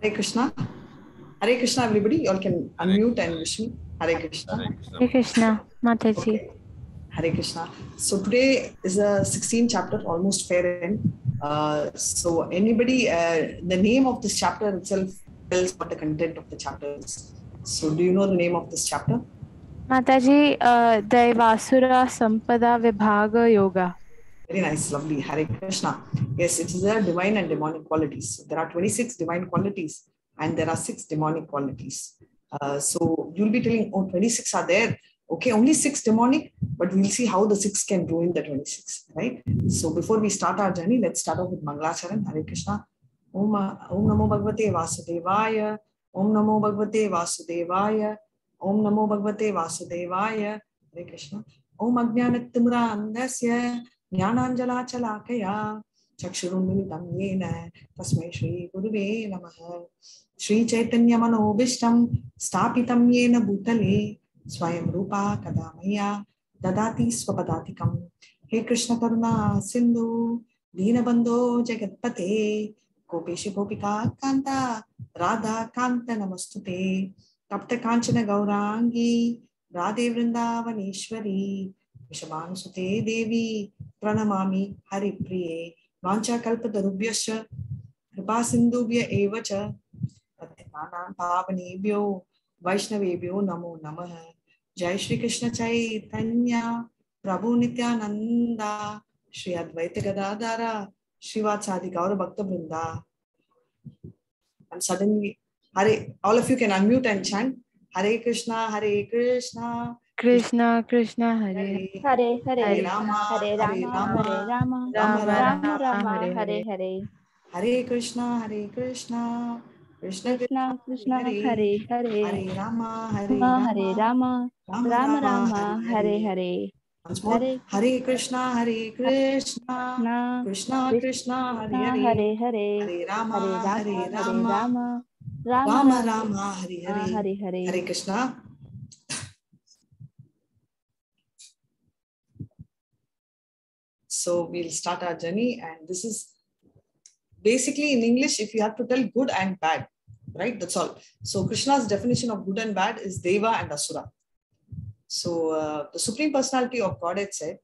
Hare Krishna. Hare Krishna, everybody. You all can unmute and wish me. Hare Krishna. Hare Krishna, Mataji. Okay. Hare Krishna. So today is a 16th chapter, almost fair end. So anybody, the name of this chapter itself tells what the content of the chapter is. So do you know the name of this chapter? Mataji, Daivasura, Sampada, Vibhaga, Yoga. Very nice, lovely. Hare Krishna. Yes, it is a divine and demonic qualities. There are 26 divine qualities and there are 6 demonic qualities. So you'll be telling, oh, 26 are there. Okay, only 6 demonic, but we'll see how the 6 can ruin the 26, right? So before we start our journey, let's start off with Mangalacharan. Hare Krishna. Om Namo Bhagavate Vasudevaya. Om Namo Bhagavate Vasudevaya. Om Namo Bhagavate Vasudevaya. Hare Krishna. Om Ajnanattimra Andasya. Jnananjalachalakaya Chakshurunmilitam Yena Tasmai Shri Guruve Namaha Shri Chaitanya Manobishtam Stapitam Yena Bhutale Swayam Rupa Kadamaya Dadati Swapadatikam He Krishna Karuna Sindhu Dinabandho Jagatpate Gopeshi Gopika Kanta Radha Kanta Namastute Tapta Kanchana Gaurangi Radhe Vrindavaneshwari Vishabhanusute Devi Pranamami Hari Priye Vancha Kalpatarubhyascha Kripa Sindhubhya Evacha Patitana Pavanebhyo Vaishnavebhyo Namo Namaha Jai Shri Krishna Chaitanya Prabhu Nityananda Shri Advaita Gadadhara Srivasadi Gaura Bhakta Vrinda. And suddenly, Hare, all of you can unmute and chant Hare Krishna, Hare Krishna. Krishna, Krishna, Hare Hare Hare, Hare Rama, Hare Rama, Hare Rama, Rama Rama Rama, Hare Hare. Hare Krishna, Krishna Krishna Krishna, Hare Hare Hare, Hare Rama, Hare Rama, Rama Rama, Hare Hare. Once more, Hare Krishna, Na Krishna Krishna, Hare Hare Hare, Hare Rama, Hare Rama, Rama Rama, Hare Hare Hare. Hare Krishna. So we'll start our journey, and this is basically in English, if you have to tell good and bad, right? That's all. So Krishna's definition of good and bad is Deva and Asura. So the Supreme Personality of Godhead said,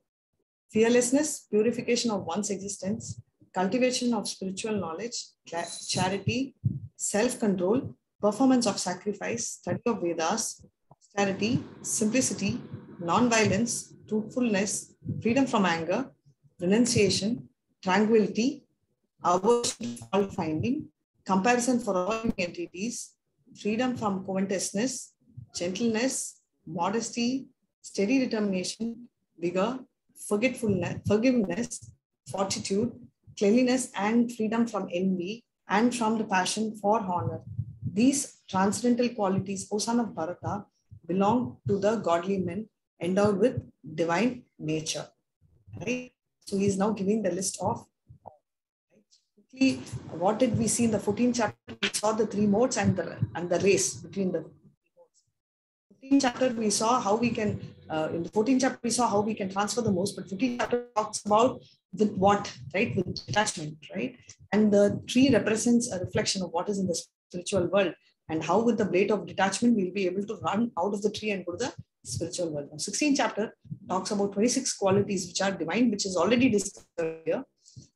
fearlessness, purification of one's existence, cultivation of spiritual knowledge, charity, self-control, performance of sacrifice, study of Vedas, austerity, simplicity, non-violence, truthfulness, freedom from anger, renunciation, tranquility, aversion to fault finding, comparison for all entities, freedom from covetousness, gentleness, modesty, steady determination, vigor, forgiveness, fortitude, cleanliness, and freedom from envy and from the passion for honor. These transcendental qualities, O son of Bharata, belong to the godly men endowed with divine nature. Right? So he is now giving the list of. Quickly, what did we see in the 14th chapter? We saw the 3 modes and the race between the 15th chapter. We saw how we can in the 14th chapter we saw how we can transfer the modes, but 15th chapter talks about with what, right? With detachment, right? And the tree represents a reflection of what is in the spiritual world, and how with the blade of detachment we'll be able to run out of the tree and go to the spiritual world. Now, 16th chapter talks about 26 qualities which are divine, which is already discussed here,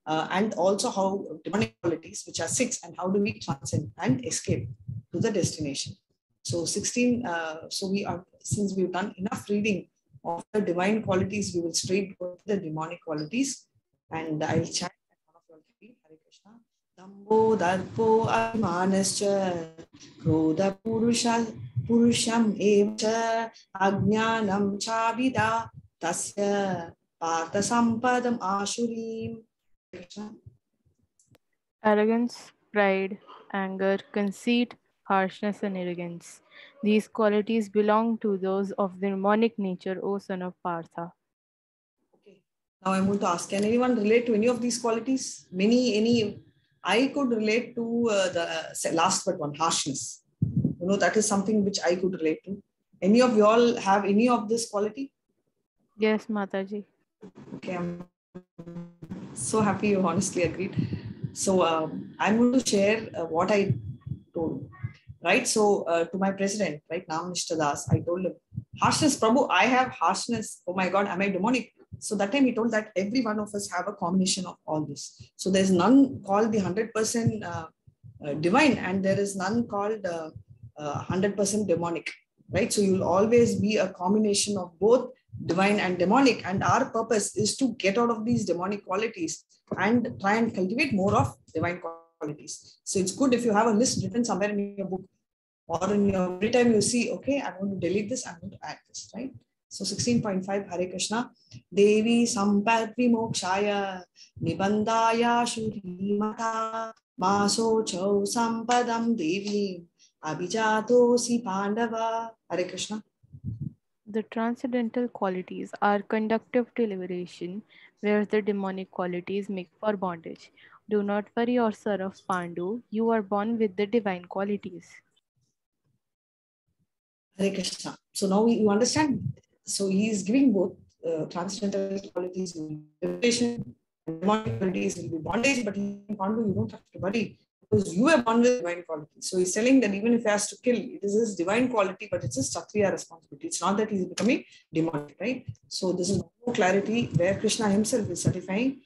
and also how demonic qualities, which are 6, and how do we transcend and escape to the destination. So 16, so we are, since we've done enough reading of the divine qualities, we will straight go to the demonic qualities, and I'll chant and one of you all can read. Hare Krishna. Dambo darpo amanascha krodha purusham evcha ajnanam chabida tasya partha sampadam ashurim. Arrogance, pride, anger, conceit, harshness, and arrogance. These qualities belong to those of the demonic nature, O son of Partha. Okay. Now I'm going to ask, can anyone relate to any of these qualities? Any? I could relate to the last but one, harshness. You know, that is something which I could relate to. Any of you all have any of this quality? Yes, Mataji. Okay, I'm so happy you honestly agreed. So I'm going to share what I told. Right? So to my president, right, Nam Nishta Das, I told him, harshness, Prabhu, I have harshness. Oh my God, am I demonic? So that time he told that every one of us have a combination of all this. So there's none called the 100% divine, and there is none called 100% demonic. Right? So you'll always be a combination of both divine and demonic. And our purpose is to get out of these demonic qualities and try and cultivate more of divine qualities. So it's good if you have a list written somewhere in your book or in your every time you see, okay, I'm going to delete this, I'm going to add this, right? So 16.5, Hare Krishna. Devi Sampada Vimokshaya Nibandaya Shurimata Maso Chau Sampadam Devi Abhijato Pandava. Hare Krishna. The transcendental qualities are conductive to liberation, whereas the demonic qualities make for bondage. Do not worry, or son of Pandu, you are born with the divine qualities. Hare Krishna. So now you understand. So he is giving both transcendental qualities will be liberation, demonic qualities will be bondage, but in Pandu you don't have to worry because you are born with divine qualities. So he's telling that even if he has to kill, it is his divine quality, but it's his Kshatriya responsibility. It's not that he's becoming demonic, right? So this is more clarity where Krishna himself is certifying.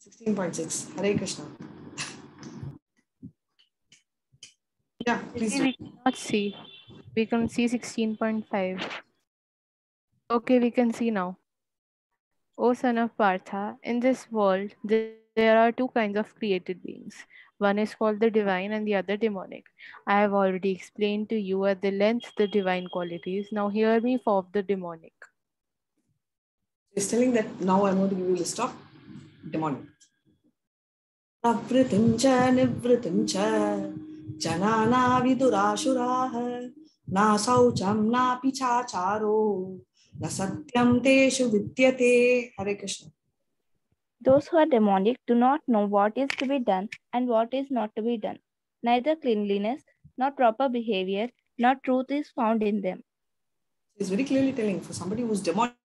16.6. Hare Krishna. Yeah, please. We cannot see. We can see 16.5. Okay, we can see now. O son of Partha, in this world, there are two kinds of created beings. One is called the divine and the other demonic. I have already explained to you at the length the divine qualities. Now hear me for the demonic. He's telling that now I'm going to give you a list of demonic. Avritincha nivritincha janana vidurashuraha na saucham na pichacharo na satyam teshu vidyate. Hare Krishna. Those who are demonic do not know what is to be done and what is not to be done. Neither cleanliness, nor proper behavior, nor truth is found in them. He's very clearly telling for somebody who's demonic,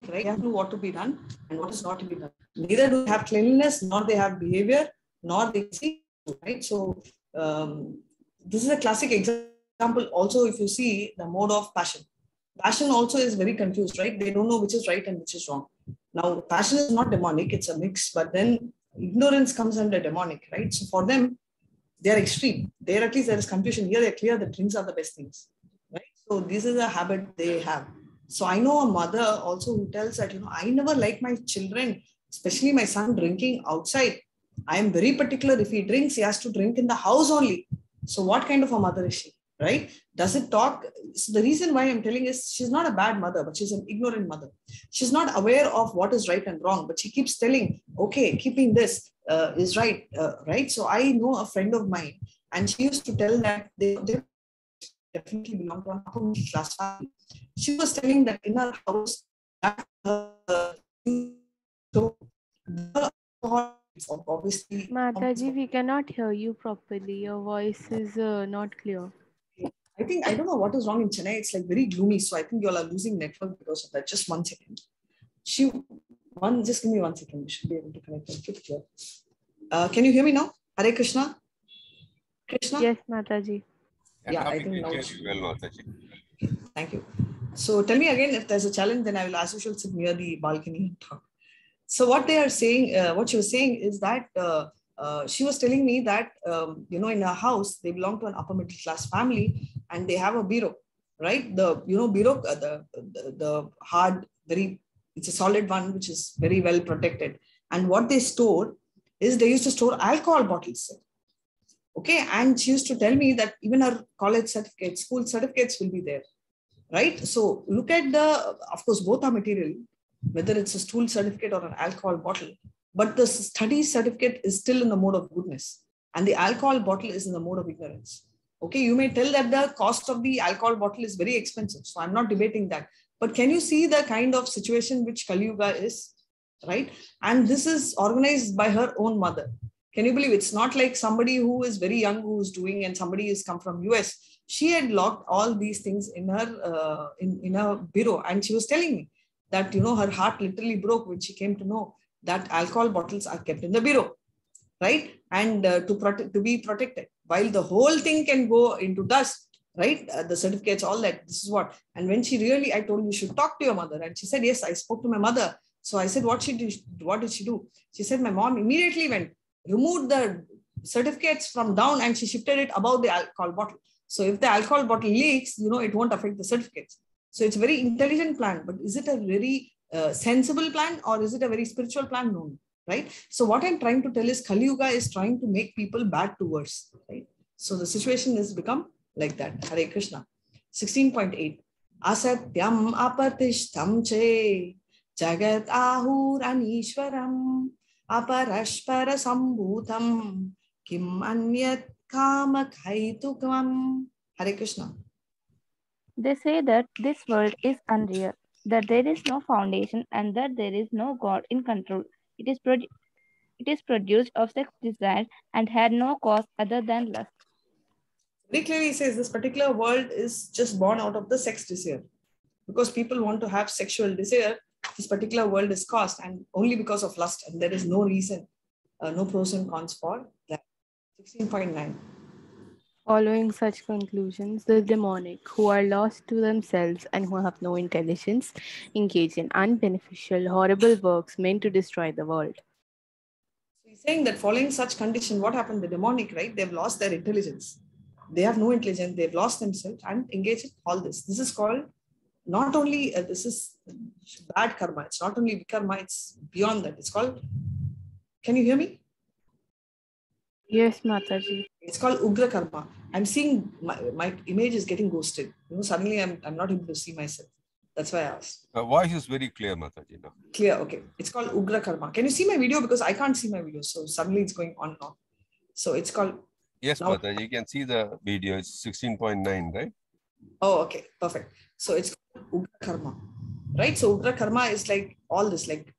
right? They have to know what to be done and what is not to be done. Neither do they have cleanliness, nor they have behavior, nor they see, right? So this is a classic example. Also, if you see the mode of passion. Passion also is very confused, right? They don't know which is right and which is wrong. Now, passion is not demonic, it's a mix, but then ignorance comes under demonic, right? So for them, they are extreme. There at least there is confusion. Here they're clear that drinks are the best things, right? So this is a habit they have. So I know a mother also who tells that, I never like my children, especially my son, drinking outside. I am very particular. If he drinks, he has to drink in the house only. So what kind of a mother is she, right? Does it talk? So the reason why I'm telling is she's not a bad mother, but she's an ignorant mother. She's not aware of what is right and wrong, but she keeps telling, okay, keeping this is right, right? So I know a friend of mine, and she used to tell that they definitely belong to an upper middle class family. She was telling that in her house, obviously. Mataji, we cannot hear you properly. Your voice is not clear. I don't know what is wrong in Chennai. It's like very gloomy. So I think you all are losing network because of that. Just 1 second. Just give me 1 second. We should be able to connect. Keep it here. Can you hear me now? Hare Krishna. Krishna? Yes, Mataji. Yeah, I think now. Thank you. So tell me again, if there's a challenge, then I will, as usual, sit near the balcony and talk. So what they are saying, what she was saying is that she was telling me that, in her house, they belong to an upper middle class family and they have a bureau, right? The, bureau, the hard, it's a solid one, which is very well protected. And what they store is they used to store alcohol bottles. Okay. And she used to tell me that even her college certificates, school certificates will be there, right? So look at of course, both are material, whether it's a stool certificate or an alcohol bottle, but the study certificate is still in the mode of goodness and the alcohol bottle is in the mode of ignorance. Okay, you may tell that the cost of the alcohol bottle is very expensive. So I'm not debating that. But can you see the kind of situation which Kali Yuga is, right? And this is organized by her own mother. Can you believe it's not like somebody who is very young who is doing and somebody has come from US. She had locked all these things in her in her bureau. And she was telling me that, her heart literally broke when she came to know that alcohol bottles are kept in the bureau. right? And to be protected, while the whole thing can go into dust, right? The certificates, all that. This is what. And when she really, I told you, you should talk to your mother. And she said, yes, I spoke to my mother. So I said, what did she do? She said, my mom immediately went, removed the certificates from down and she shifted it above the alcohol bottle. So if the alcohol bottle leaks, it won't affect the certificates. So it's a very intelligent plan, but is it a very sensible plan or is it a very spiritual plan? No, right? So what I'm trying to tell is Kali Yuga is trying to make people bad to worse, right? So the situation has become like that. Hare Krishna. 16.8. Asatyam apatishtam che jagat ahur anishwaram aparashpara sambhutam kim anyat kama khaitukam. Hare Krishna. They say that this world is unreal, that there is no foundation and that there is no God in control. It is produced of sex desire and had no cause other than lust. Very clearly says this particular world is just born out of the sex desire. Because people want to have sexual desire, this particular world is caused, and only because of lust, and there is no reason, no pros and cons for that. 16.9. Following such conclusions, the demonic, who are lost to themselves and who have no intelligence, engage in unbeneficial, horrible works meant to destroy the world. So he's saying that following such condition, what happened? The demonic, right? They've lost their intelligence. They have no intelligence. They've lost themselves and engage in all this. This is called not only, this is bad karma. It's not only karma, it's beyond that. It's called, can you hear me? Yes, Mataji. It's called Ugra Karma. I'm seeing my image is getting ghosted. Suddenly I'm not able to see myself. That's why I asked. Voice is very clear, Mataji. No? Clear, okay. It's called Ugra Karma. Can you see my video? Because I can't see my video. So suddenly it's going on and off. So it's called... Yes, Mataji. You can see the video. It's 16.9, right? Oh, okay. Perfect. So it's called Ugra Karma. Right? So Ugra Karma is like all this, like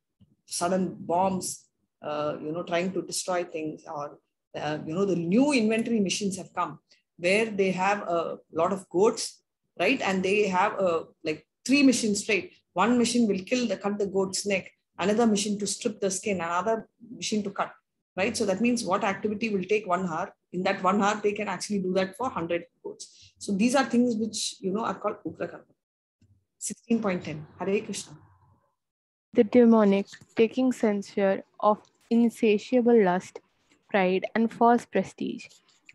sudden bombs, trying to destroy things, or the new inventory machines have come where they have a lot of goats, right? And they have like 3 machines straight. One machine will cut the goat's neck, another machine to strip the skin, another machine to cut, right? So that means what activity will take 1 hour. In that 1 hour, they can actually do that for 100 goats. So these are things which, are called Ugra Karma. 16.10. Hare Krishna. The demonic, taking censure of insatiable lust, pride, and false prestige,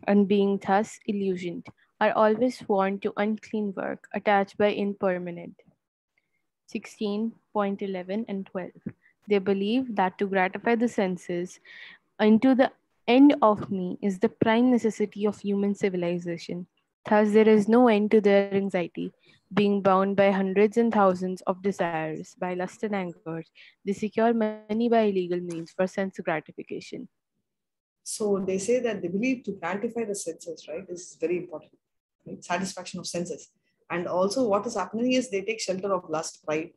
and being thus illusioned, are always sworn to unclean work attached by impermanent. 16.11 and 12. They believe that to gratify the senses unto the end of me is the prime necessity of human civilization. Thus, there is no end to their anxiety. Being bound by hundreds and thousands of desires, by lust and anger, they secure money by illegal means for sense gratification. So they say that they believe to gratify the senses, right, is very important. Right? Satisfaction of senses. And also what is happening is they take shelter of lust, pride,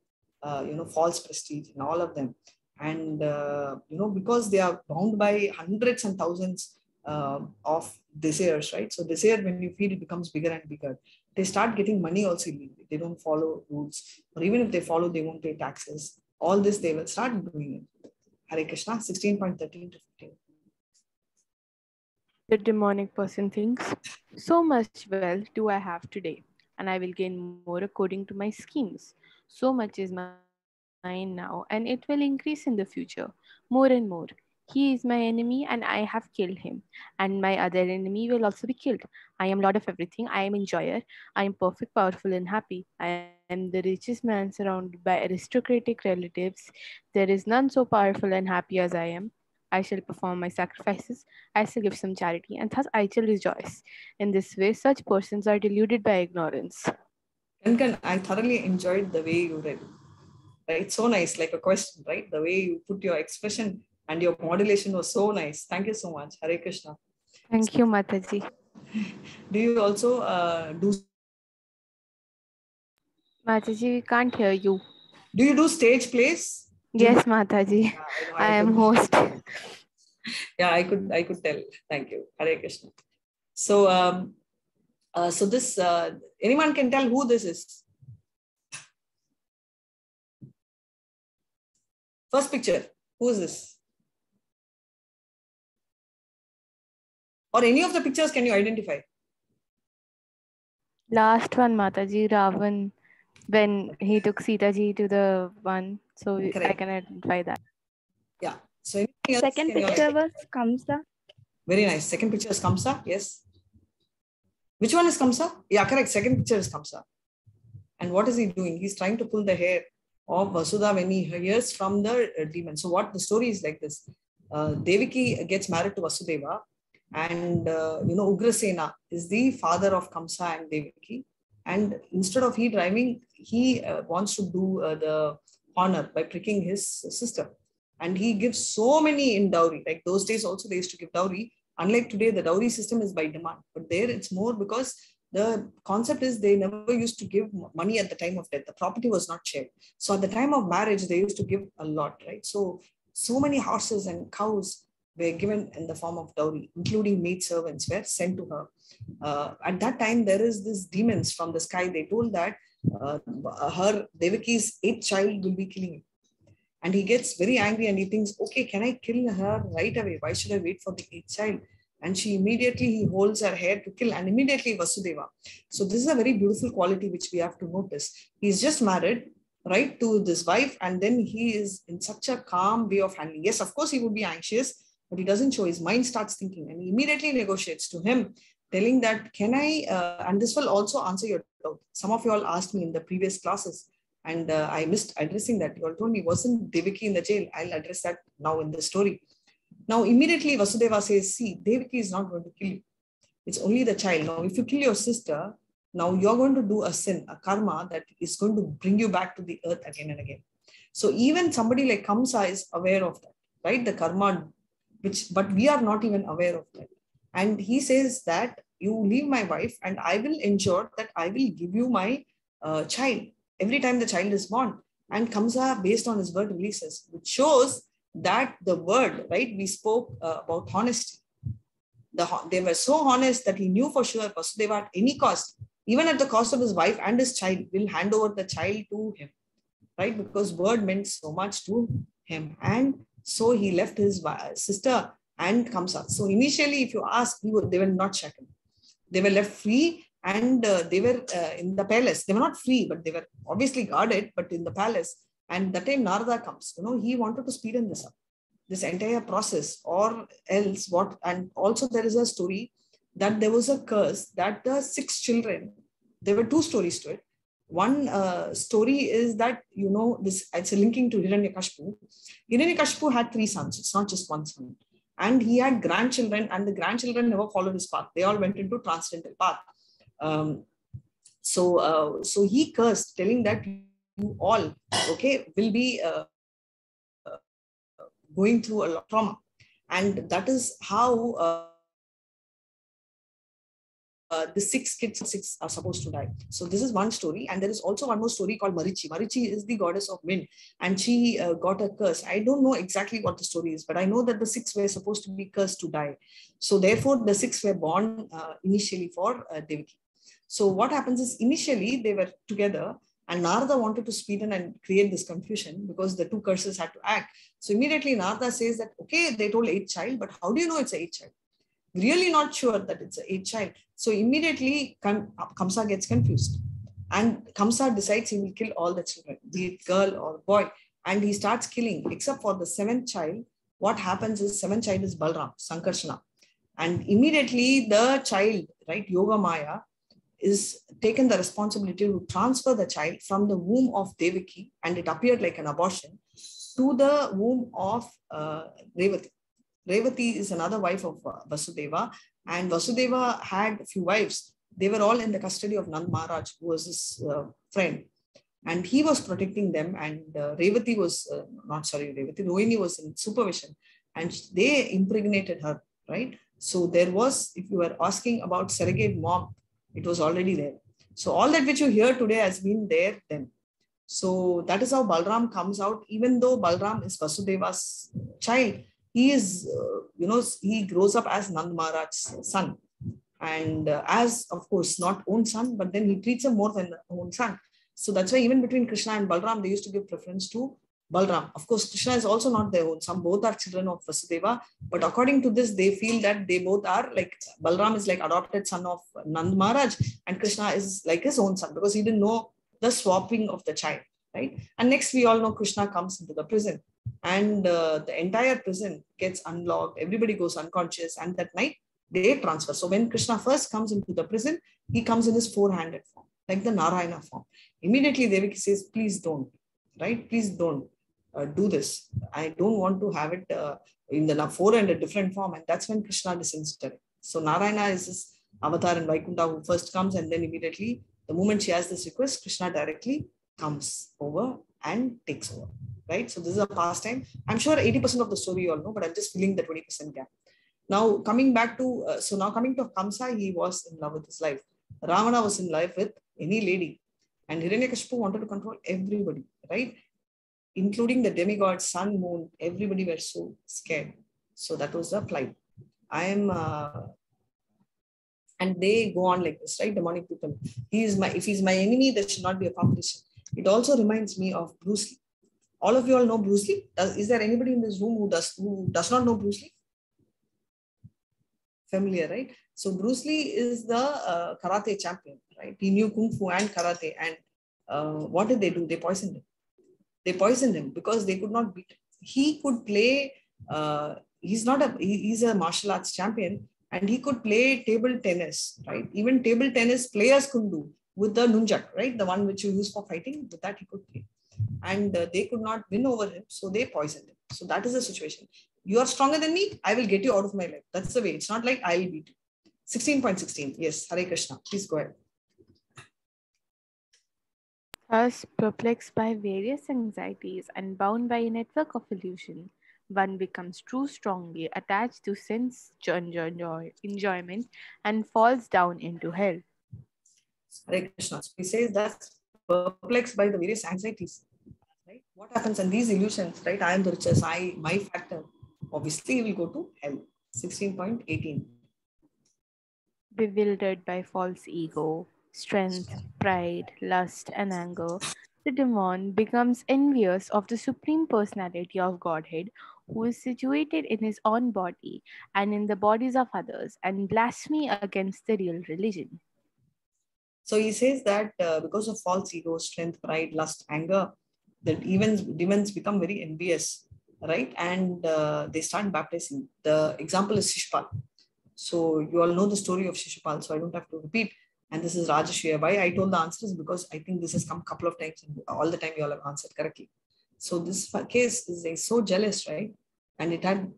false prestige, and all of them. And, because they are bound by hundreds and thousands of desires, right? So desire, when you feel, it becomes bigger and bigger. They start getting money also illegally. They don't follow rules. Or even if they follow, they won't pay taxes. All this, they will start doing it. Hare Krishna, 16.13 to 15. The demonic person thinks, so much wealth do I have today, and I will gain more according to my schemes. So much is mine now, and it will increase in the future, more and more. He is my enemy, and I have killed him, and my other enemy will also be killed. I am lord of everything. I am enjoyer. I am perfect, powerful, and happy. I am the richest man surrounded by aristocratic relatives. There is none so powerful and happy as I am. I shall perform my sacrifices. I shall give some charity, and thus I shall rejoice. In this way, such persons are deluded by ignorance. Kankan, I thoroughly enjoyed the way you read. Right? So nice, like a question, right? The way you put your expression and your modulation was so nice. Thank you so much. Hare Krishna. Thank you, Mataji. Do you also do... Mataji, we can't hear you. Do you do stage plays? Yes, Mataji. I am host. Yeah, I could tell. Thank you. Hare Krishna. So, so this, anyone can tell who this is? First picture. Who is this? Or any of the pictures can you identify? Last one, Mataji, Ravan, when he took Sita ji to the one. So I Correct. can identify that. Yeah. So anything else Second can you picture identify? was Kamsa. Very nice. Second picture is Kamsa. Yes. Which one is Kamsa? Yeah, correct. Second picture is Kamsa. And what is he doing? He's trying to pull the hair of Vasudha when he hears from the demon. So what the story is like this. Devaki gets married to Vasudeva, and Ugrasena is the father of Kamsa and Devaki. And instead of he driving, he wants to do the honor by pricking his sister. And he gives so many in dowry. Like those days also they used to give dowry. Unlike today, the dowry system is by demand. But there it's more because the concept is they never used to give money at the time of death. The property was not shared. So at the time of marriage, they used to give a lot, right? So many horses and cows were given in the form of dowry, including maid servants were sent to her. At that time, there is this demons from the sky. They told that her Devaki's 8th child will be killing him. And he gets very angry and he thinks, okay, can I kill her right away? Why should I wait for the 8th child? And he holds her hair to kill, and immediately Vasudeva. So this is a very beautiful quality which we have to notice. He's just married, right, to this wife, and then he is in such a calm way of handling. Yes, of course, he would be anxious, but he doesn't show. His mind starts thinking, and he immediately negotiates to him, telling that, can I, and this will also answer your doubt. Some of you all asked me in the previous classes, and I missed addressing that. You all told me, wasn't Devaki in the jail? I'll address that now in the story. Now, immediately Vasudeva says, see, Devaki is not going to kill you. It's only the child. Now, if you kill your sister, now you're going to do a sin, a karma that is going to bring you back to the earth again and again. So even somebody like Kamsa is aware of that, right? The karma, but we are not even aware of that. And he says that you leave my wife and I will ensure that I will give you my child every time the child is born. And Kamsa, based on his word, releases, which shows that the word, right, we spoke about honesty. They were so honest that he knew for sure Vasudeva at any cost, even at the cost of his wife and his child, will hand over the child to him, right? Because word meant so much to him. And so he left his sister and Kamsa. So initially, if you ask, they were not shaken. They were left free, and they were in the palace. They were not free, but they were obviously guarded, but in the palace. And that time Narada comes, he wanted to speed this up, this entire process, or else what. And also there is a story that there was a curse that the 6 children, there were 2 stories to it. One story is that, it's linking to Hiranyakashipu. Hiranyakashipu had 3 sons. It's not just 1 son. And he had grandchildren, and the grandchildren never followed his path. They all went into transcendental path. So he cursed, telling that you all, will be going through a lot of trauma. And that is how the 6 kids are supposed to die. So this is one story. And there is also one more story called Marichi. Marichi is the goddess of wind, and she got a curse. I don't know exactly what the story is, but I know that the 6 were supposed to be cursed to die. So therefore, the 6 were born initially for Devaki. So what happens is, initially they were together, and Narada wanted to speeden and create this confusion because the 2 curses had to act. So immediately Narada says that, okay, they told 8th child, but how do you know it's an 8th child? Really not sure that it's an 8th child. So immediately Kamsa gets confused, and Kamsa decides he will kill all the children, be it girl or boy, and he starts killing except for the 7th child. What happens is 7th child is Balram, Sankarshana, and immediately the child, right, Yoga Maya, is taken the responsibility to transfer the child from the womb of Devaki, and it appeared like an abortion, to the womb of Revati. Revati is another wife of Vasudeva, and Vasudeva had a few wives. They were all in the custody of Nand Maharaj, who was his friend, and he was protecting them. And Revati was, Rohini was in supervision, and they impregnated her, right? So there was, if you were asking about surrogate mom, it was already there. So all that which you hear today has been there then. So that is how Balram comes out. Even though Balram is Vasudeva's child, he is, he grows up as Nand Maharaj's son. And as, of course, not own son, but then he treats him more than own son. So that's why even between Krishna and Balram, they used to give preference to Balram. Of course, Krishna is also not their own. Some both are children of Vasudeva, but according to this, they feel that they both are like Balram is like adopted son of Nand Maharaj, and Krishna is like his own son because he didn't know the swapping of the child, right? And next, we all know Krishna comes into the prison, and the entire prison gets unlocked. Everybody goes unconscious, and that night they transfer. So when Krishna first comes into the prison, he comes in his four-handed form, like the Narayana form. Immediately, Devaki says, "Please don't, right? Please don't." Do this. I don't want to have it in the four and a different form. And that's when Krishna descends to it. So Narayana is this avatar in Vaikuntha who first comes, and then immediately, the moment she has this request, Krishna directly comes over and takes over. Right? So this is a pastime. I'm sure 80% of the story you all know, but I'm just filling the 20% gap. Now coming back to, coming to Kamsa, he was in love with his life. Ravana was in love with any lady. And Hiranyakashipu wanted to control everybody, right? Including the demigods, sun, moon, everybody were so scared. So that was the plight. And they go on like this, right? Demonic people. If he's my enemy, there should not be a competition. It also reminds me of Bruce Lee. All of you all know Bruce Lee. Is there anybody in this room who does not know Bruce Lee? Familiar, right? So Bruce Lee is the karate champion, right? He knew kung fu and karate. And what did they do? They poisoned him. They poisoned him because they could not beat him. He could play, he's a martial arts champion, and he could play table tennis, right? Even table tennis players could do with the nunchak, right? The one which you use for fighting, with that he could play. And they could not win over him, so they poisoned him. So that is the situation. You are stronger than me, I will get you out of my life. That's the way. It's not like I'll beat you. 16.16. Yes, Hare Krishna. Please go ahead. Thus, perplexed by various anxieties and bound by a network of illusion, one becomes too strongly attached to sense enjoyment and falls down into hell. Hare Krishna. So he says that's perplexed by the various anxieties. Right? What happens in these illusions, right? I am the richest, my factor. Obviously, he will go to hell. 16.18. Bewildered by false ego, strength, pride, lust, and anger, the demon becomes envious of the Supreme Personality of Godhead, who is situated in his own body and in the bodies of others, and blasphemy against the real religion. So he says that because of false ego, strength, pride, lust, anger, that even demons become very envious, right? And they start baptizing. The example is Shishpal. So you all know the story of Shishpal, so I don't have to repeat. And this is Rajashriya. Why I told the answers, because I think this has come a couple of times, and all the time you all have answered correctly. So this case is so jealous, right? And it had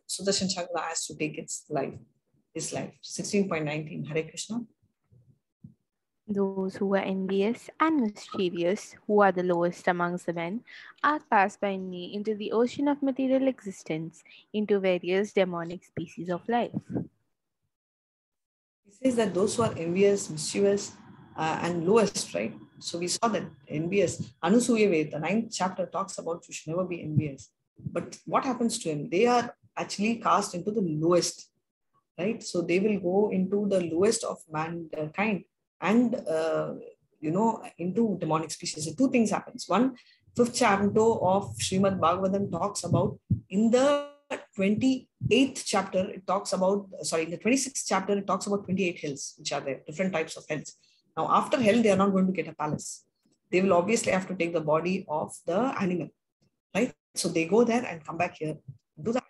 Sudarshan Chakra has to take his life. 16.19. Hare Krishna. Those who are envious and mischievous, who are the lowest amongst the men, are cast by me into the ocean of material existence, into various demonic species of life. He says that those who are envious, mischievous, and lowest, right? So we saw that envious. Anusuya Ved, the 9th chapter, talks about you should never be envious. But what happens to him? They are actually cast into the lowest, right? So they will go into the lowest of mankind and, into demonic species. So two things happens. One, 5th chapter of Srimad Bhagavatam talks about, in the 28th chapter, it talks about, in the 26th chapter, it talks about 28 hills, which are there, different types of hills. Now, after hell, they are not going to get a palace. They will obviously have to take the body of the animal, right? So they go there and come back here, do that.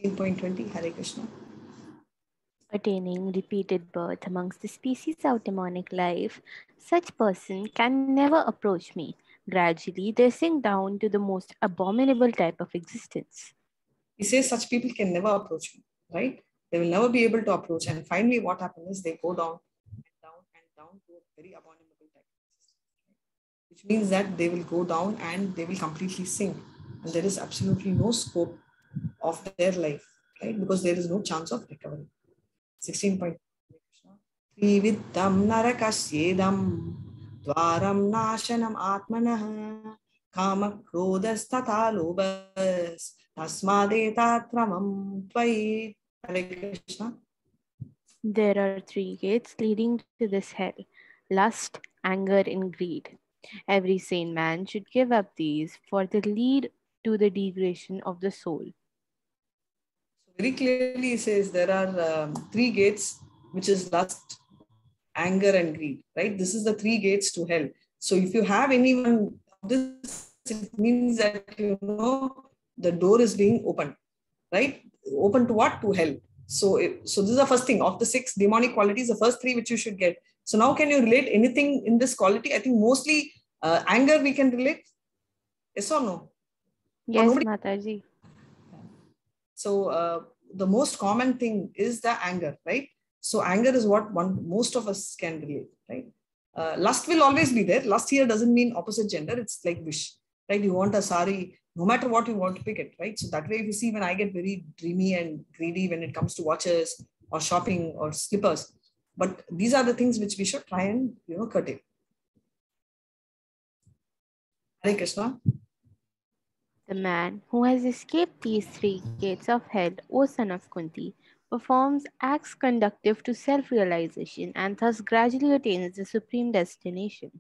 16.20, Hare Krishna. Attaining repeated birth amongst the species of demonic life, such person can never approach me. Gradually, they sink down to the most abominable type of existence. He says such people can never approach me, right? They will never be able to approach. And finally, what happens is they go down and down and down to a very abominable type of existence, which means that they will go down and they will completely sink. And there is absolutely no scope of their life, right? Because there is no chance of recovery. 16. Trividdam narakasyedam dwaram nashanam atmanah kama krodastata lobas tasmadetratramam tvai. Hare Krishna. There are 3 gates leading to this hell: lust, anger, and greed. Every sane man should give up these, for they lead to the degradation of the soul. Very clearly he says there are three gates, which is lust, anger, and greed, right? This is the three gates to hell. So if you have anyone of this, it means that, the door is being opened, right? Open to what? To hell. So this is the first thing of the 6 demonic qualities, the first 3 which you should get. So now can you relate anything in this quality? I think mostly anger we can relate. Yes or no? Yes, Mataji. So the most common thing is the anger, right? So anger is what most of us can relate, right? Lust will always be there. Lust here doesn't mean opposite gender. It's like wish, right? You want a sari, no matter what you want to pick it, right? So that way, if you see, when I get very dreamy and greedy when it comes to watches or shopping or slippers, but these are the things which we should try and, curtail. Hare Krishna. The man who has escaped these 3 gates of hell, O son of Kunti, performs acts conducive to self-realization and thus gradually attains the supreme destination.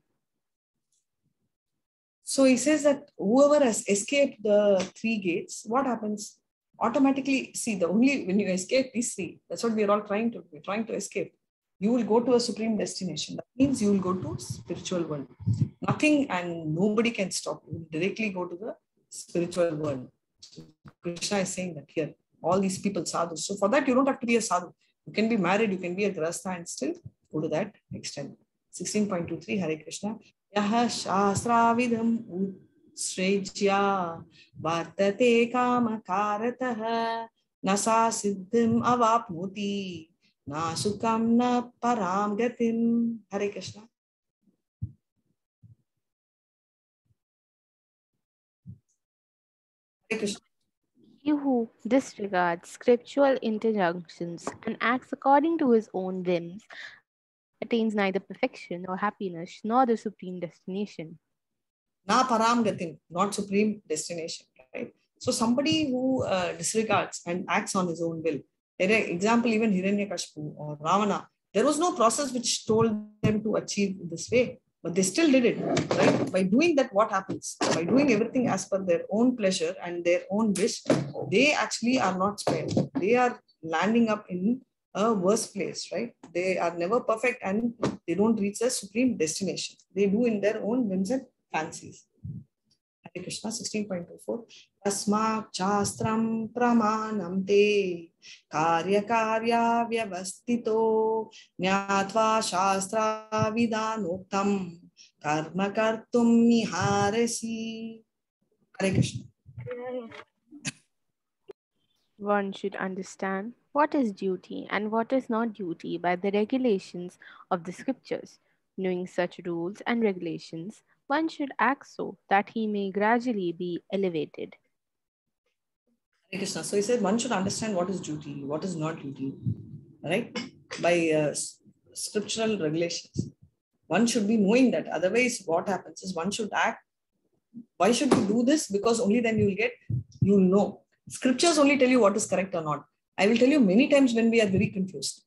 So he says that whoever has escaped the 3 gates, what happens? Automatically, see, when you escape these 3, that's what we're all trying to do. We're trying to escape. You will go to a supreme destination. That means you will go to spiritual world. Nothing and nobody can stop you. You will directly go to the spiritual world. So Krishna is saying that here, all these people, sadhus. So for that, you don't have to be a sadhu. You can be married, you can be a grahastha and still go to that extent. 16.23, Hare Krishna. Yaha shastravidam utsrejya vartate kamakaratah nasa siddhim avapnuti na sukam na param gatim. Hare Krishna. Hare Krishna. He who disregards scriptural injunctions and acts according to his own whims attains neither perfection nor happiness nor the supreme destination. Na param gatim, not supreme destination, right? So somebody who disregards and acts on his own will. Example, even Hiranyakashipu or Ravana, there was no process which told them to achieve this way, but they still did it, right? By doing that, what happens? By doing everything as per their own pleasure and their own wish, they actually are not spared. They are landing up in a worse place, right? They are never perfect and they don't reach the supreme destination. They do in their own whims and fancies. Hare Krishna. 16.24. Tasma chastram pramanam te karya karya vyavastito nyatva shastra vidanoktam karma kartum niharasi. Hare Krishna. One should understand what is duty and what is not duty by the regulations of the scriptures. Knowing such rules and regulations, one should act so that he may gradually be elevated. Hare Krishna. So he said one should understand what is duty, what is not duty, right? By scriptural regulations. One should be knowing that. Otherwise, what happens is one should act. Why should you do this? Because only then you'll know. Scriptures only tell you what is correct or not. I will tell you many times when we are very confused.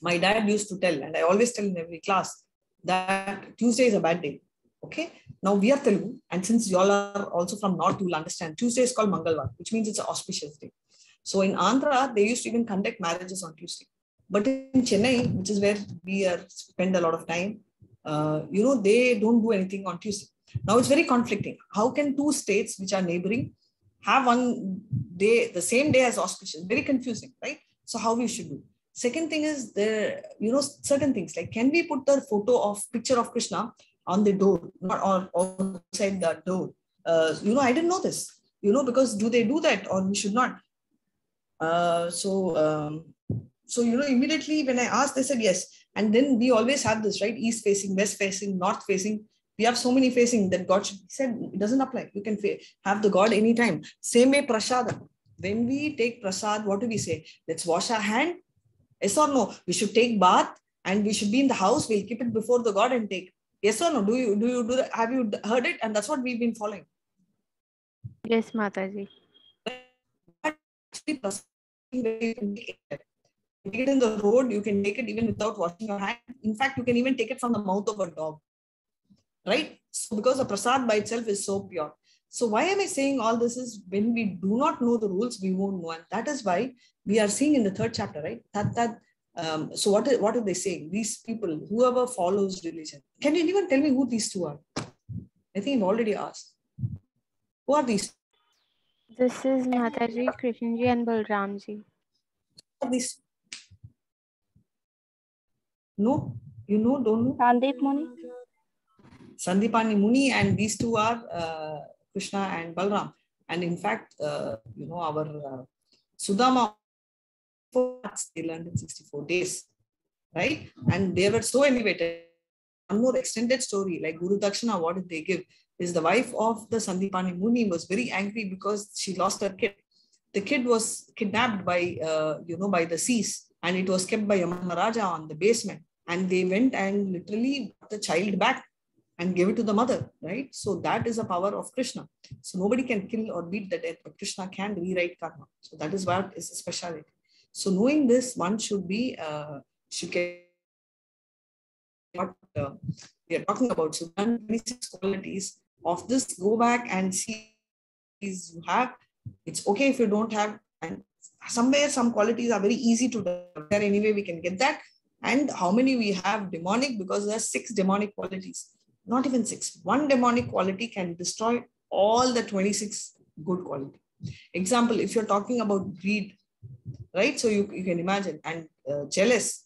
My dad used to tell, and I always tell in every class, that Tuesday is a bad day. Okay. Now we are Telugu, and since you all are also from North, you will understand. Tuesday is called Mangalwar, which means it's an auspicious day. So in Andhra, they used to even conduct marriages on Tuesday. But in Chennai, which is where we spend a lot of time, they don't do anything on Tuesday. Now it's very conflicting. How can 2 states which are neighboring have one day, the same day as auspicious? Very confusing, right? So how we should do? Second thing is there, certain things like, can we put the picture of Krishna on the door, not on outside the door? I didn't know this, because do they do that or we should not? Immediately when I asked, they said yes. And then we always have this, right? East facing, west facing, north facing. We have so many facing that God said it doesn't apply. You can have the God anytime. Same way, prasad. When we take prasad, what do we say? Let's wash our hand. Yes or no? We should take bath and we should be in the house. We'll keep it before the God and take. Yes or no? Do you do that? Have you heard it? And that's what we've been following. Yes, Mataji. You take it in the road, you can take it even without washing your hand. In fact, you can even take it from the mouth of a dog. right? So because the prasad by itself is so pure. So why am I saying all this is when we do not know the rules, we won't know. And that is why we are seeing in the 3rd chapter, right? So what are they saying? These people, whoever follows religion. Can you even tell me who these two are? I think I've already asked. Who are these? This is Mataji, Krishnji, and Balramji. Who are these? No, you know, don't know. Sandeep Muni. Sandipani Muni, and these two are Krishna and Balram. And in fact, our Sudama, they learned in 64 days, right? And they were so elevated. One more extended story, like Guru Dakshana, what did they give? Is the wife of the Sandipani Muni was very angry because she lost her kid. The kid was kidnapped by, by the seas, and it was kept by Yamaraja on the basement. And they went and literally got the child back and gave it to the mother, right? So that is a power of Krishna. So nobody can kill or beat the dead, but Krishna can rewrite karma. So that is what is a speciality. So knowing this, one should get what we are talking about. So 26 qualities of this, go back and see these you have. It's okay if you don't have, and somewhere some qualities are very easy to develop. Anyway, we can get that. And how many we have demonic, because there are 6 demonic qualities. Not even 6. One demonic quality can destroy all the 26 good quality. Example, if you're talking about greed, right? So you can imagine, and jealous,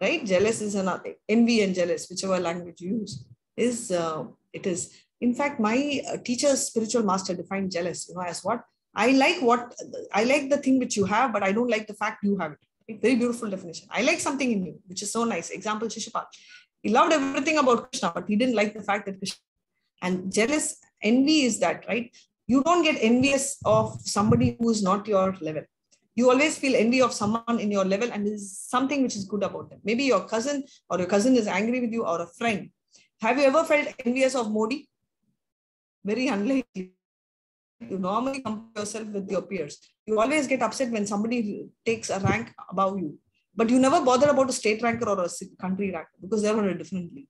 right? Jealous is another, envy and jealous, whichever language you use, it is. In fact, my teacher's spiritual master defined jealous, as what? I like the thing which you have, but I don't like the fact you have it. Right? Very beautiful definition. I like something in you, which is so nice. Example, Shishupal. He loved everything about Krishna, but he didn't like the fact that Krishna. And jealous, envy is that, right? You don't get envious of somebody who is not your level. You always feel envy of someone in your level, and there's something which is good about them. Maybe your cousin, or your cousin is angry with you, or a friend. Have you ever felt envious of Modi? Very unlikely. You normally compare yourself with your peers. You always get upset when somebody takes a rank above you. But you never bother about a state ranker or a country ranker, because they're on a different league.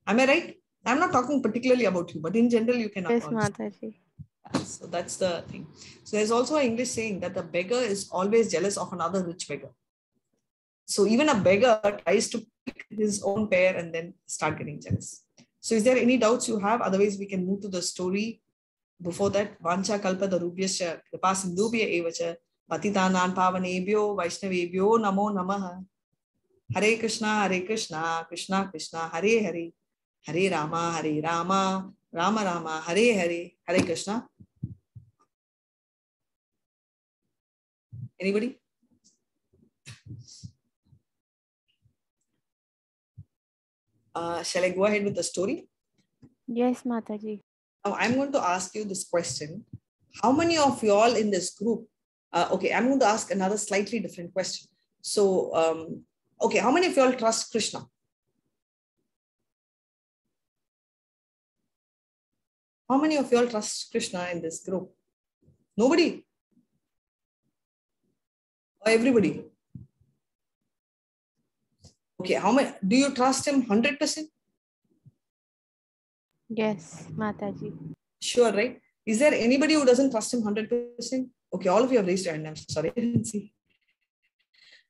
Am I right? I'm not talking particularly about you, but in general, you can acknowledge. Yes, Mataji. So that's the thing. So there's also an English saying that the beggar is always jealous of another rich beggar. So even a beggar tries to pick his own pair and then start getting jealous. So is there any doubts you have? Otherwise, we can move to the story. Before that, Vancha Kalpa Darubhyascha Kripa Sindhubhya Evacha Patitanan Pavanebhyo Vaishnavebhyo Namo Namaha. Hare Krishna, Krishna Krishna, Hare Hare, Hare Rama, Rama Rama, Hare Hare, Hare Krishna. Anybody? Shall I go ahead with the story? Yes, Mataji. Now I'm going to ask you this question. How many of you all in this group? Okay, I'm going to ask another slightly different question. So, okay, how many of you all trust Krishna? How many of you all trust Krishna in this group? Nobody? Or everybody? Okay, how many? Do you trust him 100%? Yes, Mataji. Sure, right? Is there anybody who doesn't trust him 100%? Okay, all of you have raised your hand. I'm sorry, I didn't see.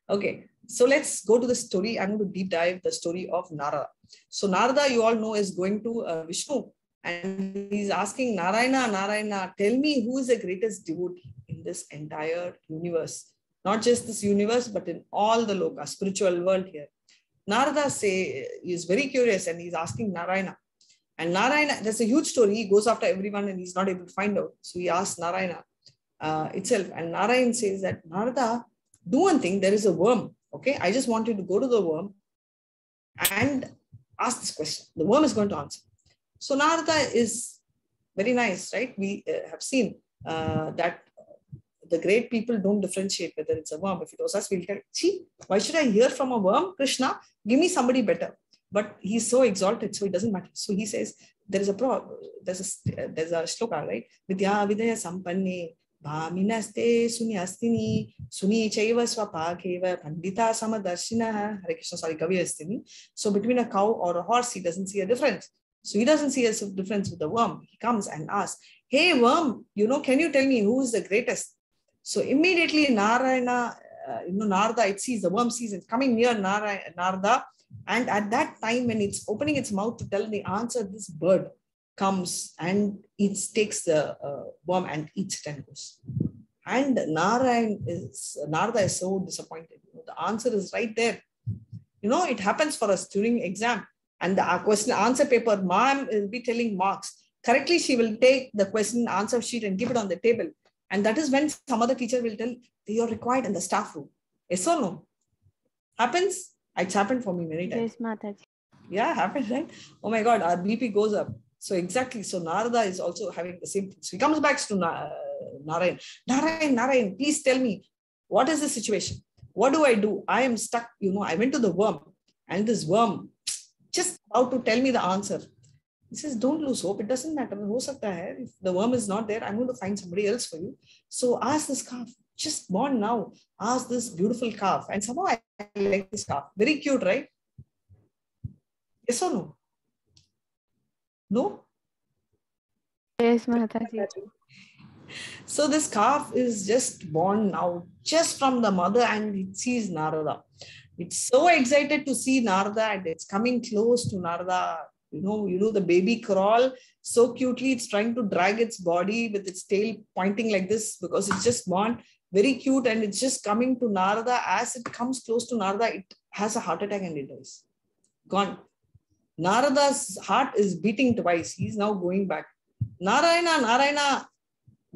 Okay, so let's go to the story. I'm going to deep dive the story of Narada. So Narada, you all know, is going to Vishnu, and he's asking Narayana, tell me who is the greatest devotee in this entire universe. Not just this universe, but in all the loka, spiritual world here. Narada is very curious, and he's asking Narayana. And Narayana, that's a huge story. He goes after everyone and he's not able to find out. So he asks Narayana itself. And Narayana says that, Narada, do one thing. There is a worm. Okay, I just want you to go to the worm and ask this question. The worm is going to answer. So Narada is very nice, right? We have seen that the great people don't differentiate whether it's a worm. If it was us, we'll tell, see, why should I hear from a worm? Krishna, give me somebody better. But he's so exalted, so it doesn't matter. So he says, there's a shloka, right? Vidya vidya sampanne bhaminaste sunyastini suni chaiva swapakeva pandita samadarshina. Hare Krishna, sorry, Kavi Astini. So between a cow or a horse, he doesn't see a difference. So he doesn't see a difference with the worm. He comes and asks, hey worm, can you tell me who is the greatest? So immediately Narayana, Narada, it sees, the worm sees it coming near Narada. And at that time, when it's opening its mouth to tell the answer, this bird comes and it takes the worm and eats it and goes. And Narada is so disappointed. The answer is right there. It happens for us during exam. And the question answer paper, ma'am will be telling marks. Correctly, she will take the question answer sheet and give it on the table. And that is when some other teacher will tell, you are required in the staff room. Yes or no? Happens? It's happened for me many times. Yes, Mataji. Yeah, happened, right? Oh my God, our BP goes up. So exactly. So Narada is also having the same thing. So he comes back to Narayan. Narayan, please tell me, what is the situation? What do I do? I am stuck. I went to the worm and this worm just about to tell me the answer. He says, don't lose hope. It doesn't matter. If the worm is not there, I'm going to find somebody else for you. So ask this calf, just born now. Ask this beautiful calf. And somehow I like this calf. Very cute, right? Yes or no? No? Yes, Mataji. So this calf is just born now, just from the mother, and it sees Narada. It's so excited to see Narada and it's coming close to Narada. The baby crawl so cutely. It's trying to drag its body with its tail pointing like this because it's just born. Very cute, and it's just coming to Narada. As it comes close to Narada, it has a heart attack and it dies. Gone. Narada's heart is beating twice. He's now going back. Narayana,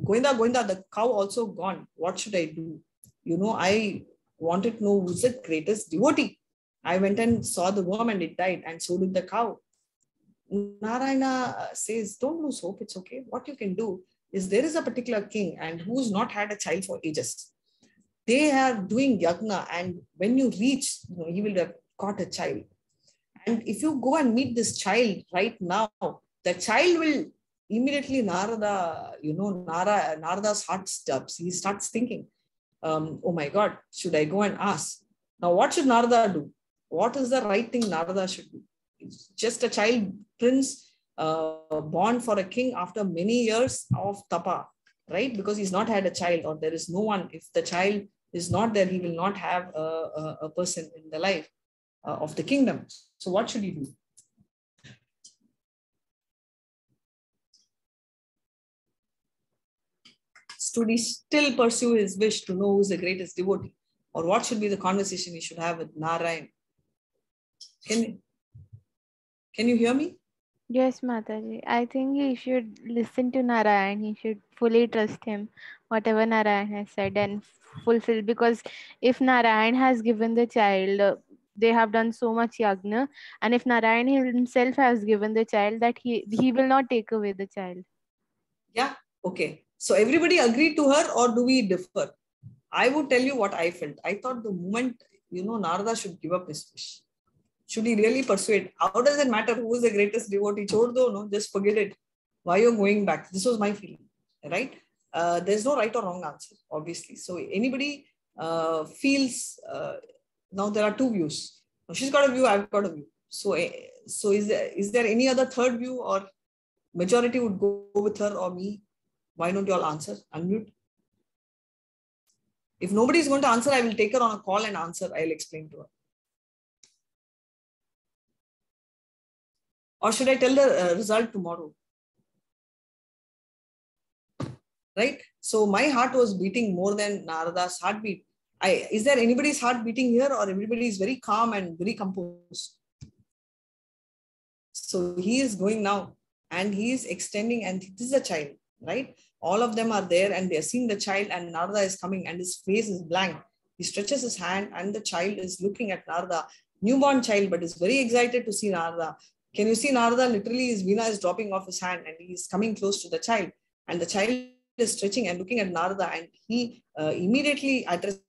Goinda, the cow also gone. What should I do? I wanted to know who's the greatest devotee. I went and saw the worm and it died, and so did the cow. Narayana says, don't lose hope. It's okay. What you can do is, there is a particular king and who's not had a child for ages. They are doing yagna, and when you reach, he will have caught a child. And if you go and meet this child right now, the child will immediately, Narada's heart stops. He starts thinking, oh my God, should I go and ask? Now, what should Narada do? What is the right thing Narada should do? It's just a child prince born for a king after many years of tapa, right? Because he's not had a child, or there is no one. If the child is not there, he will not have a person in the life of the kingdom. So what should he do? Should he still pursue his wish to know who is the greatest devotee? Or what should be the conversation he should have with Narayan? Can you hear me? Yes, Mataji. I think he should listen to Narayan. He should fully trust him, whatever Narayan has said, and fulfill. Because if Narayan has given the child, they have done so much yagna, and if Narayan himself has given the child, that he will not take away the child. Yeah. Okay. So everybody agreed to her, or do we differ? I would tell you what I felt. I thought the moment, Narada should give up his wish. Should he really pursue it? How does it matter who is the greatest devotee? No, just forget it. Why you're going back? This was my feeling, right? There's no right or wrong answer, obviously. So anybody feels, now there are two views. Now she's got a view, I've got a view. So is there any other third view, or majority would go with her or me? Why don't you all answer? Unmute. If nobody is going to answer, I will take her on a call and answer. I'll explain to her. Or should I tell the result tomorrow? Right? So my heart was beating more than Narada's heartbeat. Is there anybody's heart beating here, or everybody is very calm and very composed? So he is going now and he is extending, and this is a child, right? All of them are there and they are seeing the child, and Narada is coming and his face is blank. He stretches his hand and the child is looking at Narada, newborn child, but is very excited to see Narada. Can you see Narada? Literally his veena is dropping off his hand and he is coming close to the child, and the child is stretching and looking at Narada, and he immediately addresses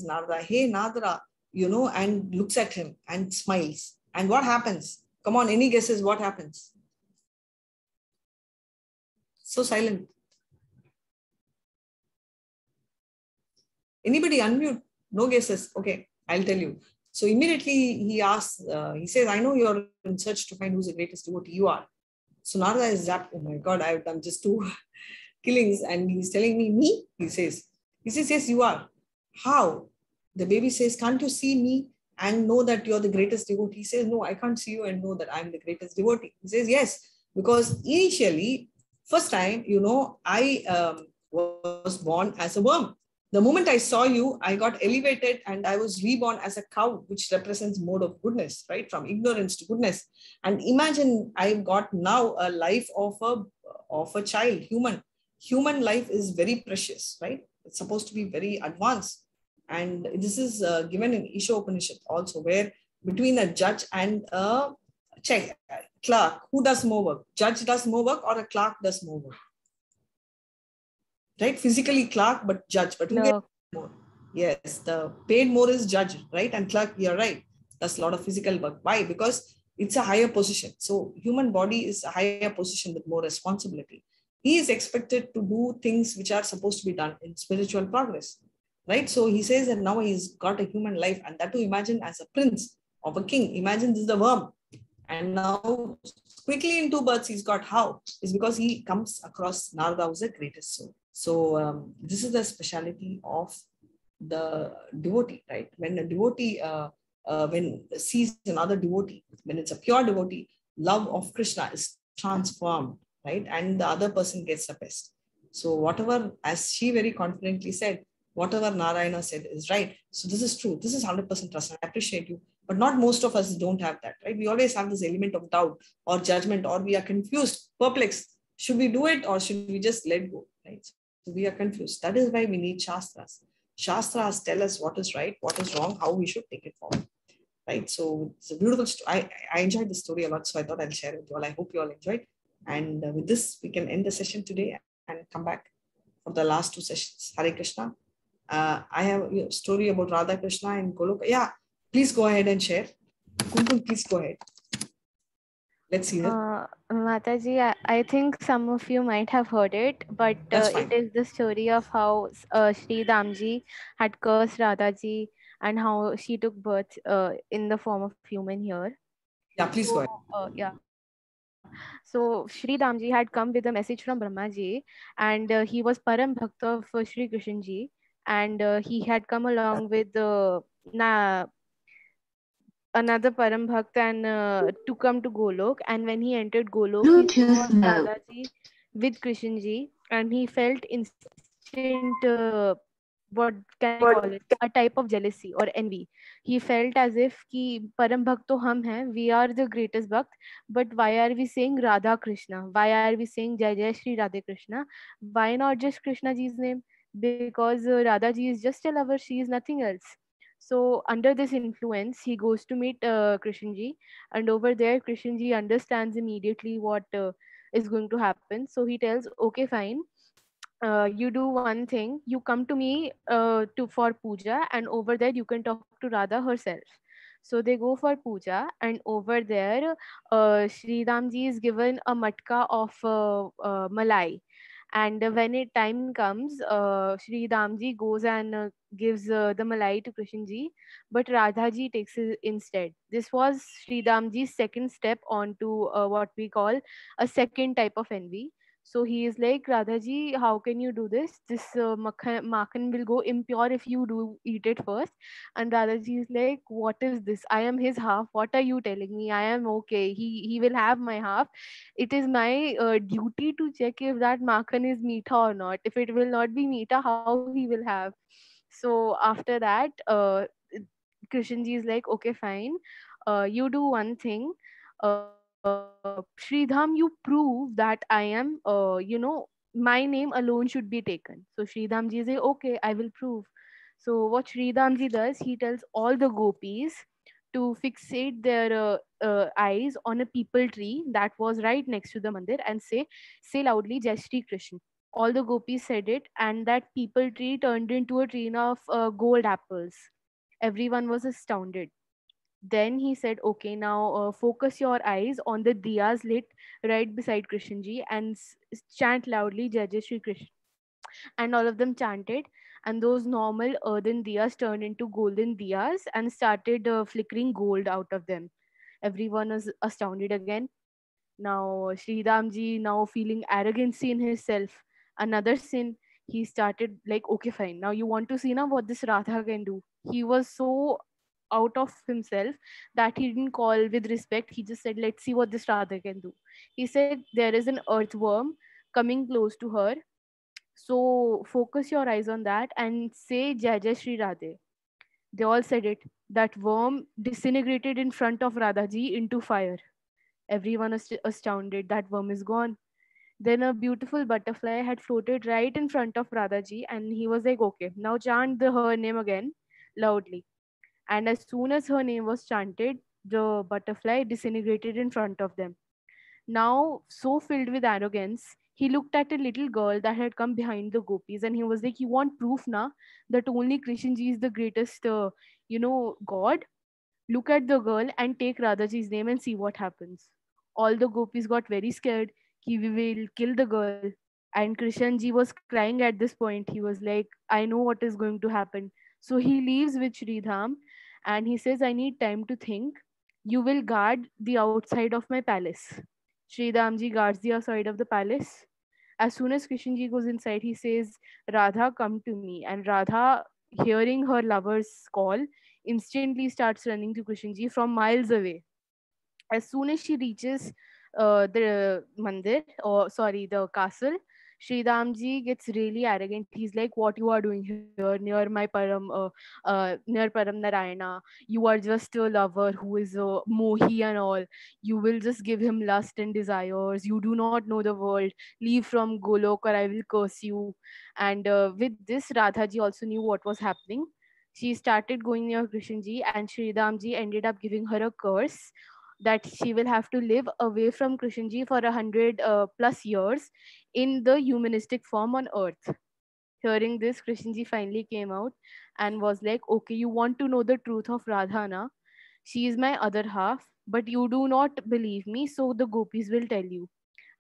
Narada, hey Narada, and looks at him and smiles. And what happens? Come on, any guesses what happens? So silent. Anybody unmute? No guesses. Okay, I'll tell you. So immediately he asks, he says, I know you're in search to find who's the greatest devotee. You are. So Narada is zapped. Oh my God, I've done just two killings. And he's telling me, he says, yes, you are. How? The baby says, can't you see me and know that you're the greatest devotee? He says, no, I can't see you and know that I'm the greatest devotee. He says, yes, because initially, first time, I was born as a worm. The moment I saw you, I got elevated and I was reborn as a cow, which represents mode of goodness, right? From ignorance to goodness. And imagine I've got now a life of a child, human. Human life is very precious, right? It's supposed to be very advanced. And this is given in Isha Upanishad also, where between a judge and a clerk, who does more work? Judge does more work or a clerk does more work? Right? Physically clerk, but judge. But who gets more? Yes, the paid more is judge, right? And clerk, you're right. That's a lot of physical work. Why? Because it's a higher position. So human body is a higher position with more responsibility. He is expected to do things which are supposed to be done in spiritual progress, right? So he says that now he's got a human life, and that to imagine as a prince of a king. Imagine this is the worm. And now quickly in 2 births, he's got how? Is because he comes across Narada, who's the greatest soul. So this is the speciality of the devotee, right? When a devotee when sees another devotee, when it's a pure devotee, love of Krishna is transformed, right? And the other person gets the best. So whatever, as she very confidently said, whatever Narayana said is right. So this is true. This is 100% trust. I appreciate you. But not most of us don't have that, right? We always have this element of doubt or judgment, or we are confused, perplexed. Should we do it or should we just let go, right? So we are confused. That is why we need Shastras. Shastras tell us what is right, what is wrong, how we should take it forward, right? So it's a beautiful story. I enjoyed the story a lot, so I thought I'll share it with you all. I hope you all enjoyed. And with this, we can end the session today and come back for the last 2 sessions. Hare Krishna. I have a story about Radha Krishna and Goloka. Yeah, please go ahead and share. Kunkun, please go ahead. Let's see that. Mataji, I think some of you might have heard it, but it is the story of how Sri Damji had cursed Radhaji and how she took birth in the form of human here. Yeah, please go ahead. So Sri Damji had come with a message from Brahmaji, and he was Param Bhakt of Sri Krishnji, and he had come along with another Param Bhakt and to come to Golok. And when he entered Golok, he saw Radhaji with Krishnji, and he felt instant, what can I call it, a type of jealousy or envy. He felt as if ki Param Bhakt to hum hai, we are the greatest Bhakt, but why are we saying Radha Krishna? Why are we saying Jai Jai Shri Radhe Krishna? Why not just Krishna ji's name? Because Radha ji is just a lover, she is nothing else. So under this influence, he goes to meet Krishnji, and over there, Krishnji understands immediately what is going to happen. So he tells, "Okay, fine. You do one thing. You come to me for puja, and over there you can talk to Radha herself." So they go for puja, and over there, Sri Ramji is given a matka of malai. And when it time comes, Sri Damji goes and gives the malai to Krishnji, but Radhaji takes it instead. This was Sri Damji's second step onto what we call a second type of envy. So he is like, Radhaji, how can you do this? This makhan will go impure if you do eat it first. And Radhaji is like, what is this? I am his half. What are you telling me? I am okay. He will have my half. It is my duty to check if that makhan is meetha or not. If it will not be meetha, how he will have? So after that, Krishnji is like, okay, fine. You do one thing. Sridham, you prove that I am, my name alone should be taken. So Sridhamji say, okay, I will prove. So what Sridhamji does, he tells all the gopis to fixate their eyes on a peepal tree that was right next to the mandir and say loudly, Jai Shri Krishna. All the gopis said it, and that peepal tree turned into a tree of gold apples. Everyone was astounded. Then he said, okay, now focus your eyes on the diyas lit right beside Krishnji and chant loudly Jai Jai Shri Krishna. And all of them chanted, and those normal earthen diyas turned into golden diyas and started flickering gold out of them. Everyone was astounded again. Now Sri Damji, now feeling arrogancy in himself, another sin, he started like, okay, fine. Now you want to see now what this Radha can do. He was so out of himself that he didn't call with respect. He just said, let's see what this Radha can do. He said, there is an earthworm coming close to her. So focus your eyes on that and say Jai Jai Shri Radhe. They all said it. That worm disintegrated in front of Radhaji into fire. Everyone was astounded. That worm is gone. Then a beautiful butterfly had floated right in front of Radhaji, and he was like, okay, now chant her name again loudly. And as soon as her name was chanted, the butterfly disintegrated in front of them. Now, so filled with arrogance, he looked at a little girl that had come behind the gopis, and he was like, you want proof now that only Krishnji is the greatest, God? Look at the girl and take Radhaji's name and see what happens. All the gopis got very scared. Ki we will kill the girl. And Krishanji was crying at this point. He was like, I know what is going to happen. So he leaves with Sridham and he says, I need time to think. You will guard the outside of my palace. Sridhamji guards the outside of the palace. As soon as Krishanji goes inside, he says, Radha, come to me. And Radha, hearing her lover's call, instantly starts running to Krishanji from miles away. As soon as she reaches the mandir, or sorry, the castle, Sridhamji gets really arrogant. He's like, "What you are doing here near Param Narayana? You are just a lover who is a mohi and all. You will just give him lust and desires. You do not know the world. Leave from Golok, or I will curse you." And with this, Radhaji also knew what was happening. She started going near Krishnji, and Sridhamji ended up giving her a curse that she will have to live away from Krishnji for 100 plus years in the humanistic form on earth. Hearing this, Krishnji finally came out and was like, okay, you want to know the truth of Radhana? She is my other half, but you do not believe me, so the gopis will tell you.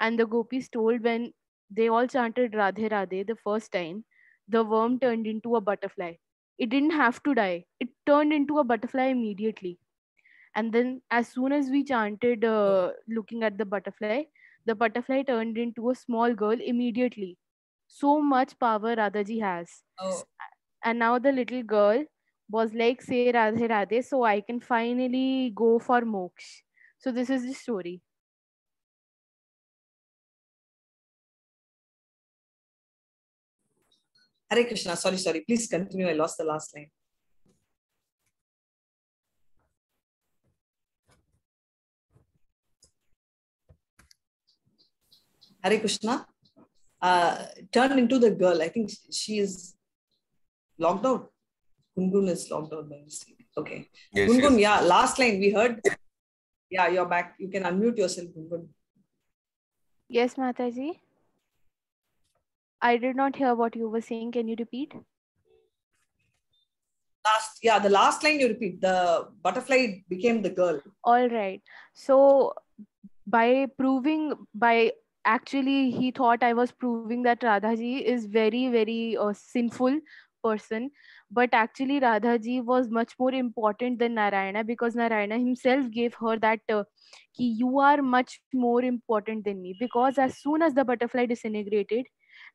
And the gopis told when they all chanted Radhe Radhe the first time, the worm turned into a butterfly. It didn't have to die, it turned into a butterfly immediately. And then as soon as we chanted looking at the butterfly turned into a small girl immediately. So much power Radhaji has. Oh, And now the little girl was like, say Radhe Radhe, so I can finally go for moksha. So this is the story. Hare Krishna. Sorry. Please continue. I lost the last line. Hare Krishna. Turn into the girl. I think she is logged out. Gungun is logged out by mistake. Okay. Yes, Gungun, yes. yeah, last line we heard. Yeah, you're back. You can unmute yourself, Gungun. Yes, Mataji. I did not hear what you were saying. Can you repeat? The last line you repeat. The butterfly became the girl. All right. So by actually he thought I was proving that Radhaji is very, very sinful person, but actually Radhaji was much more important than Narayana, because Narayana himself gave her that ki you are much more important than me, because as soon as the butterfly disintegrated,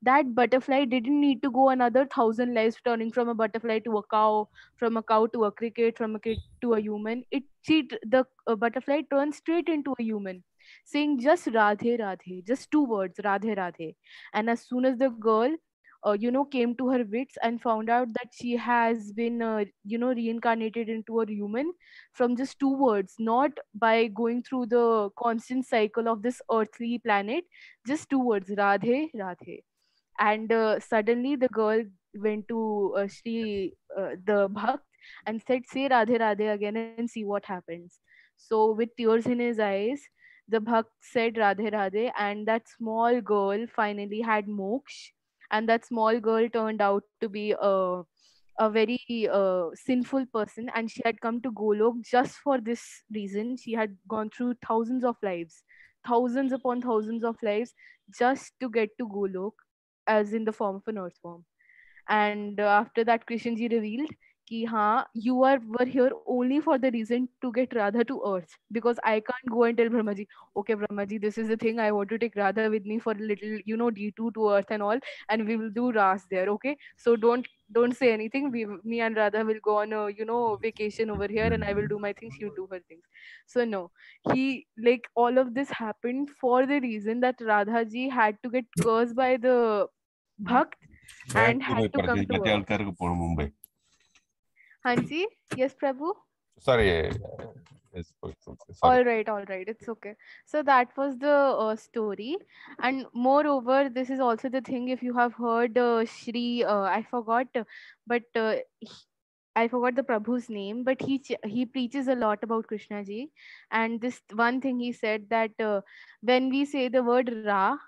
that butterfly didn't need to go another 1,000 lives turning from a butterfly to a cow, from a cow to a cricket, from a cricket to a human. The butterfly turned straight into a human, saying just Radhe Radhe, just two words, Radhe Radhe. And as soon as the girl, came to her wits and found out that she has been, reincarnated into a human from just two words, not by going through the constant cycle of this earthly planet, just two words, Radhe Radhe. And suddenly the girl went to the Bhakt, and said, say Radhe Radhe again and see what happens. So with tears in his eyes, the Bhakt said Radhe Radhe, and that small girl finally had moksha. And that small girl turned out to be a very sinful person, and she had come to Golok just for this reason. She had gone through thousands of lives, thousands upon thousands of lives, just to get to Golok as in the form of an earthworm. And after that, Krishnji revealed कि हाँ, were here only for the reason to get Radha to earth, because I can't go and tell Brahmaji, okay Brahmaji, this is the thing, I want to take Radha with me for a little, D2 to earth and all, and we will do Ras there, okay? So don't say anything. Me and Radha will go on a vacation over here, and I will do my things, she'll do her things. So no, he, like, all of this happened for the reason that Radha ji had to get cursed by the Bhakt and had to come to earth. Mumbai. Hanji, yes, Prabhu. Sorry. All right, it's okay. So that was the story, and moreover, this is also the thing. If you have heard Shri, I forgot, but I forgot the Prabhu's name, but he preaches a lot about Krishna ji, and this one thing he said that when we say the word Ra,